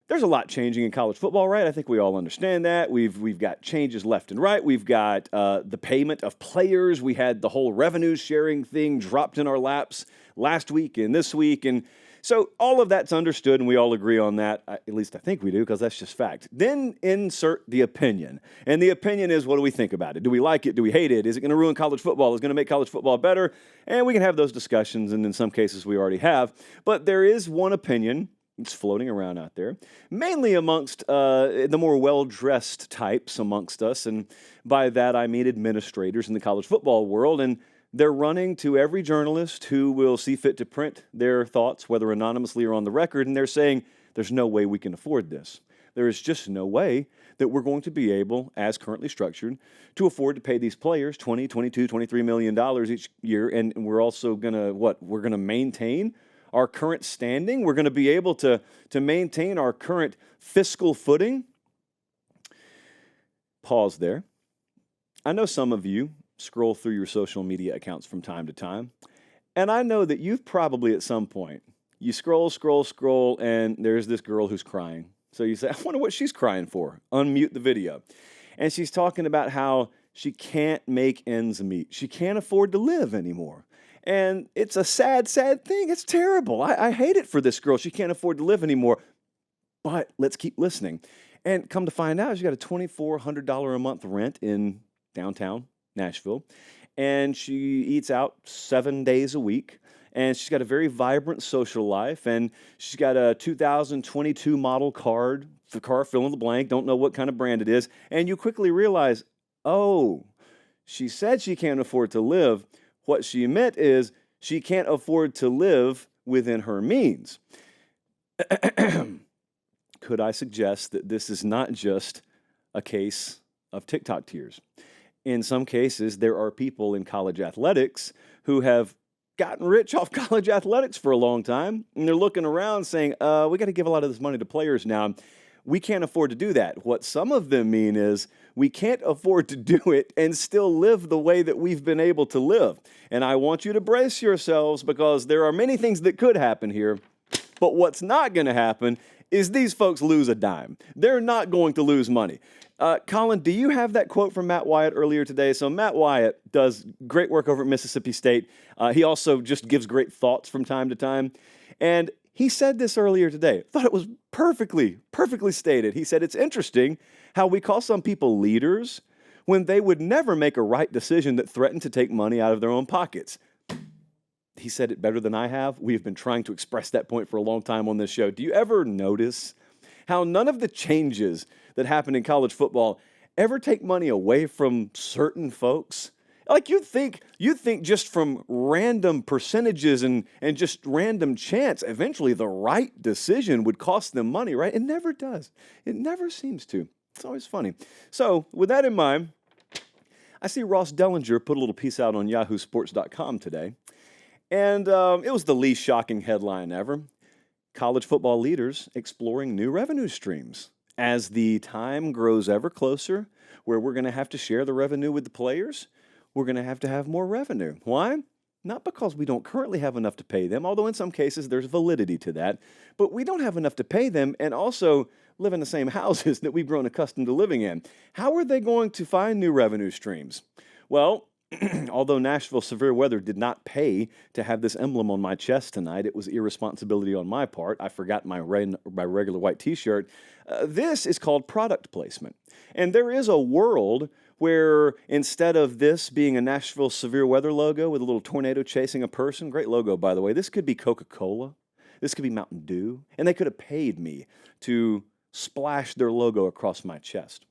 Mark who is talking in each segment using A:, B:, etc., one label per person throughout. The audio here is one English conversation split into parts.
A: there's a lot changing in college football, right? I think we all understand that. We've got changes left and right. We've got the payment of players. We had the whole revenue sharing thing dropped in our laps last week and this week. And so all of that's understood, and we all agree on that. At least I think we do, because that's just fact. Then insert the opinion. And the opinion is, what do we think about it? Do we like it? Do we hate it? Is it going to ruin college football? Is it going to make college football better? And we can have those discussions, and in some cases we already have. But there is one opinion. It's floating around out there, mainly amongst the more well-dressed types amongst us. And by that, I mean administrators in the college football world. And they're running to every journalist who will see fit to print their thoughts, whether anonymously or on the record. And they're saying, there's no way we can afford this. There is just no way that we're going to be able, as currently structured, to afford to pay these players $20, $22, $23 million each year. And we're also going to, we're going to maintain our current standing. We're going to be able to maintain our current fiscal footing. Pause there. I know some of you scroll through your social media accounts from time to time, and I know that you've probably at some point, you scroll, and there's this girl who's crying. So you say, I wonder what she's crying for. Unmute the video. And she's talking about how she can't make ends meet. She can't afford to live anymore. And it's a sad, sad thing. It's terrible. I hate it for this girl. She can't afford to live anymore. But let's keep listening. And come to find out, she's got a $2,400 a month rent in downtown Nashville. And she eats out 7 days a week. And she's got a very vibrant social life. And she's got a 2022 model car, fill in the blank. Don't know what kind of brand it is. And you quickly realize, oh, she said she can't afford to live. What she meant is she can't afford to live within her means. Could I suggest that this is not just a case of TikTok tears? In some cases, there are people in college athletics who have gotten rich off college athletics for a long time, and they're looking around saying, we got to give a lot of this money to players now. We can't afford to do that. What some of them mean is we can't afford to do it and still live the way that we've been able to live. And I want you to brace yourselves, because there are many things that could happen here. But what's not going to happen is these folks lose a dime. They're not going to lose money. Colin, do you have that quote from Matt Wyatt earlier today? So Matt Wyatt does great work over at Mississippi State. He also just gives great thoughts from time to time. And he said this earlier today. Thought it was perfectly stated. He said, it's interesting how we call some people leaders when they would never make a right decision that threatened to take money out of their own pockets. He said it better than I have. We have been trying to express that point for a long time on this show. Do you ever notice how none of the changes that happen in college football ever take money away from certain folks? Like you'd think just from random percentages and just random chance, eventually the right decision would cost them money, right? It never does. It never seems to. It's always funny. So with that in mind, I see Ross Dellinger put a little piece out on yahoosports.com today. And it was the least shocking headline ever. College football leaders exploring new revenue streams. As the time grows ever closer, where we're going to have to share the revenue with the players, we're going to have more revenue. Why? Not because we don't currently have enough to pay them, although in some cases there's validity to that, but we don't have enough to pay them and also live in the same houses that we've grown accustomed to living in. How are they going to find new revenue streams? Well, although Nashville severe weather did not pay to have this emblem on my chest tonight, it was irresponsibility on my part. I forgot my regular white t-shirt. This is called product placement. And there is a world where instead of this being a Nashville severe weather logo with a little tornado chasing a person, great logo, by the way, this could be Coca-Cola. This could be Mountain Dew. And they could have paid me to splash their logo across my chest.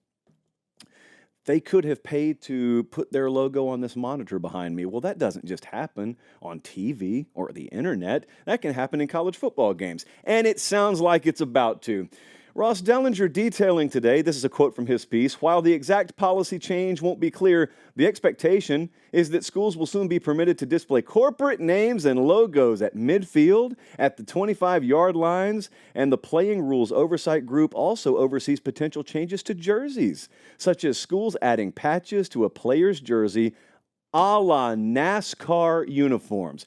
A: They could have paid to put their logo on this monitor behind me. Well, that doesn't just happen on TV or the internet. That can happen in college football games. And it sounds like it's about to. Ross Dellinger detailing today, this is a quote from his piece, while the exact policy change won't be clear, the expectation is that schools will soon be permitted to display corporate names and logos at midfield, at the 25-yard lines, and the Playing Rules Oversight Group also oversees potential changes to jerseys, such as schools adding patches to a player's jersey a la NASCAR uniforms.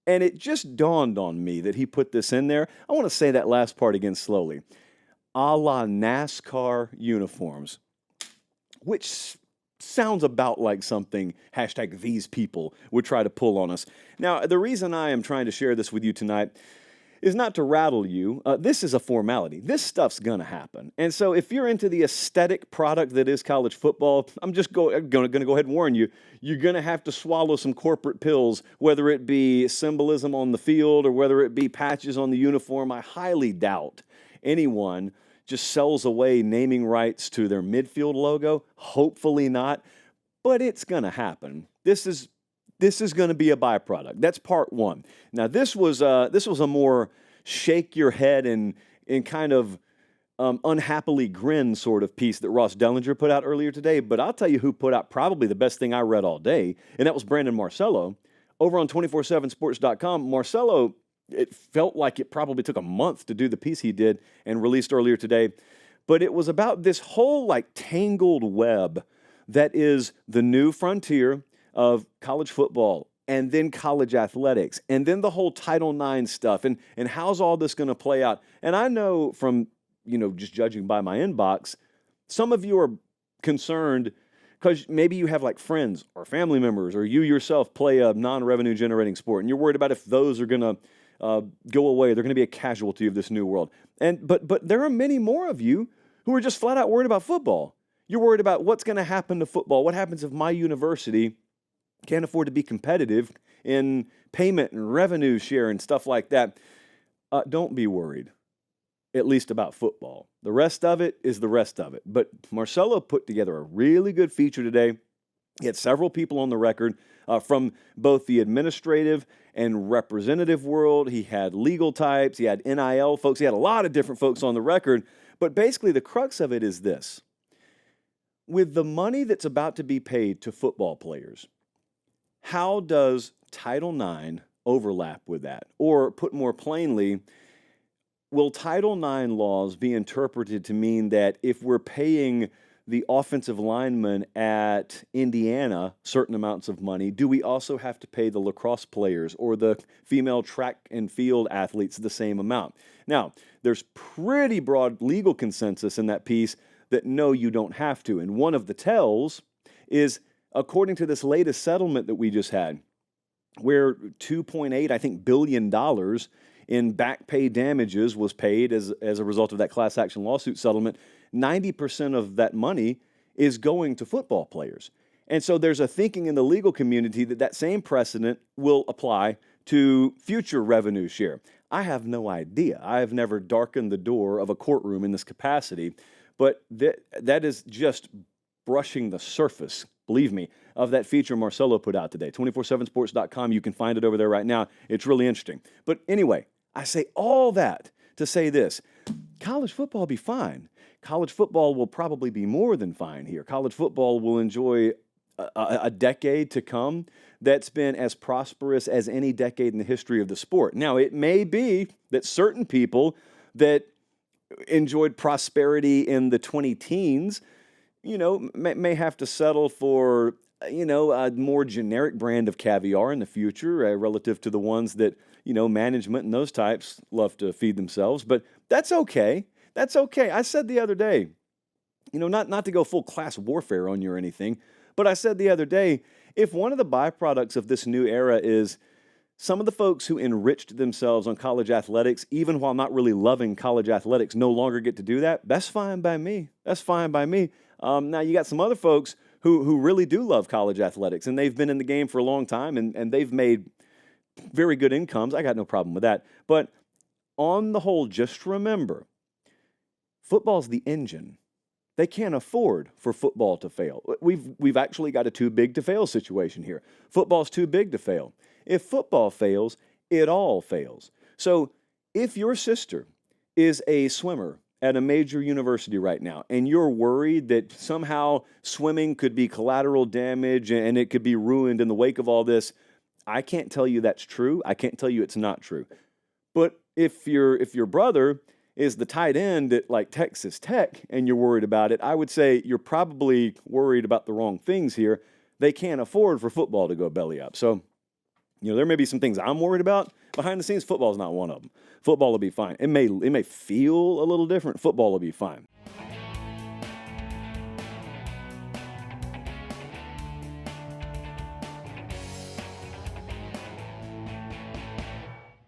A: And it just dawned on me that he put this in there. I want to say that last part again slowly. a la NASCAR uniforms, which sounds about like something hashtag these people would try to pull on us. Now, the reason I am trying to share this with you tonight is not to rattle you. This is a formality. This stuff's going to happen. And so if you're into the aesthetic product that is college football, I'm just going to go ahead and warn you, you're going to have to swallow some corporate pills, whether it be symbolism on the field or whether it be patches on the uniform. I highly doubt anyone just sells away naming rights to their midfield logo. Hopefully not, but it's going to happen. This is going to be a byproduct. That's part one. Now, this was a more shake your head and kind of unhappily grin sort of piece that Ross Dellinger put out earlier today. But I'll tell you who put out probably the best thing I read all day, and that was Brandon Marcello over on 247sports.com. Marcello, it felt like it probably took a month to do the piece he did and released earlier today, but it was about this whole like tangled web that is the new frontier of college football and then college athletics and then the whole Title IX stuff and how's all this going to play out. And I know from, just judging by my inbox, some of you are concerned because maybe you have like friends or family members or you yourself play a non-revenue generating sport and you're worried about if those are going to go away. They're going to be a casualty of this new world. But there are many more of you who are just flat out worried about football. You're worried about what's going to happen to football. What happens if my university can't afford to be competitive in payment and revenue share and stuff like that? Don't be worried, at least about football. The rest of it is the rest of it. But Marcelo put together a really good feature today. He had several people on the record from both the administrative and representative world. He had legal types. He had NIL folks. He had a lot of different folks on the record. But basically, the crux of it is this. With the money that's about to be paid to football players, how does Title IX overlap with that? Or put more plainly, will Title IX laws be interpreted to mean that if we're paying the offensive lineman at Indiana certain amounts of money, do we also have to pay the lacrosse players or the female track and field athletes the same amount? Now, there's pretty broad legal consensus in that piece that no, you don't have to. And one of the tells is, according to this latest settlement that we just had, where $2.8 billion in back pay damages was paid as a result of that class action lawsuit settlement, 90% of that money is going to football players. And so there's a thinking in the legal community that same precedent will apply to future revenue share. I have no idea. I have never darkened the door of a courtroom in this capacity, but that is just brushing the surface, believe me, of that feature Marcelo put out today. 247sports.com, you can find it over there right now. It's really interesting. But anyway, I say all that to say this. College football will be fine. College football will probably be more than fine here. College football will enjoy a decade to come that's been as prosperous as any decade in the history of the sport. Now, it may be that certain people that enjoyed prosperity in the 20-teens, may have to settle for, a more generic brand of caviar in the future relative to the ones that, management and those types love to feed themselves. But that's okay. That's okay. I said the other day, not to go full class warfare on you or anything, but I said the other day, if one of the byproducts of this new era is some of the folks who enriched themselves on college athletics, even while not really loving college athletics, no longer get to do that, that's fine by me. That's fine by me. Now, you got some other folks who really do love college athletics, and they've been in the game for a long time, and they've made very good incomes. I got no problem with that. But on the whole, just remember, football's the engine. They can't afford for football to fail. We've actually got a too big to fail situation here. Football's too big to fail. If football fails, it all fails. So if your sister is a swimmer at a major university right now, and you're worried that somehow swimming could be collateral damage and it could be ruined in the wake of all this, I can't tell you that's true. I can't tell you it's not true. But if your brother is the tight end at like Texas Tech and you're worried about it, I would say you're probably worried about the wrong things here. They can't afford for football to go belly up. So There may be some things I'm worried about. Behind the scenes, football is not one of them. Football will be fine. It may feel a little different. Football will be fine.